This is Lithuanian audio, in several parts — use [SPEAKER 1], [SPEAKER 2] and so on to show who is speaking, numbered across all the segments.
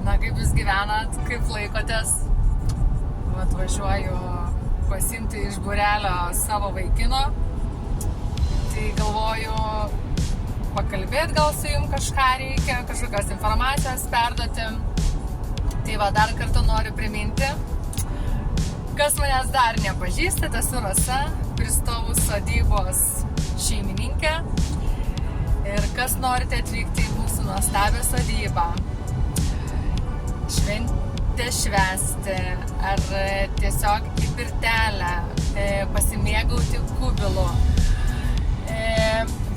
[SPEAKER 1] Na, kaip jūs gyvenat, kaip laikotės? Atvažiuoju pasiimti iš būrelio savo vaikino. Tai galvoju, pakalbėti gal su jum kažką reikia, kažkokios informacijos perduoti. Tai va, dar kartą noriu priminti, kas manęs dar nepažįstate, esu Rasa, Pristovų sodybos šeimininkė. Ir kas norite atvykti į mūsų nuostabią sodybą, šventę švęsti, ar tiesiog į pirtelę, pasimėgauti kubilu,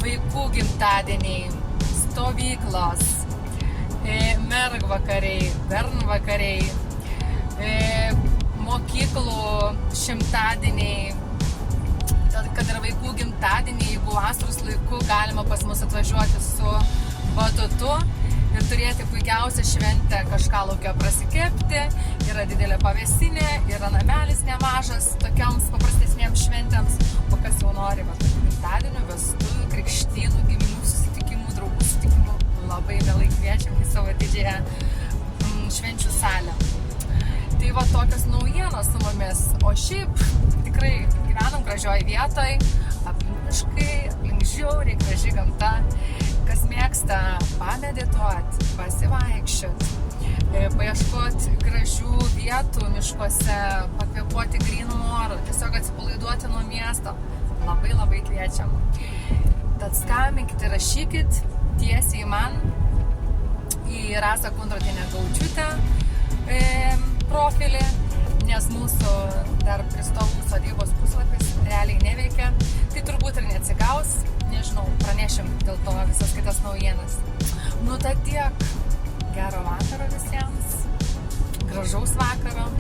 [SPEAKER 1] vaikų gimtadieniai, stovyklos, mergvakariai, bernvakariai, mokyklų šimtadieniai, kad yra vaikų gimtadieniai, jeigu vasaros laiku galima pas mus atvažiuoti su batutu ir turėti puikiausią šventę, kažką laukia prasikepti, yra didelė pavėsinė, yra namelis nemažas tokioms paprastesniems šventėms, o kas jau nori gimtadienių, vestuvių, krikštynų, giminių susitikimų, draugų susitikimų, labai mielai kviečiam į savo didžiąją švenčių salę. Tai va tokios naujienos su mumis, o šiaip tikrai gyvenam gražioj vietoj, aplink miškai, aplink žiauriai graži gamta. Kas mėgsta pamedituoti, pasivaikščioti, paieškoti gražių vietų miškuose, pakvėpuoti grynų orų, tiesiog atsipalaiduoti nuo miesto, labai kviečiam. Tad skambinkite, rašykit tiesiai man į Rasą Kundrotienę Gaučiūtę profilį, nes mūsų dar Pristovų sodybos puslapis realiai neveikia, tai turbūt ir neatsigaus, nežinau, pranešim dėl to visas kitas naujienas. Nu, tai tiek, gero vakaro visiems, gražaus vakaro.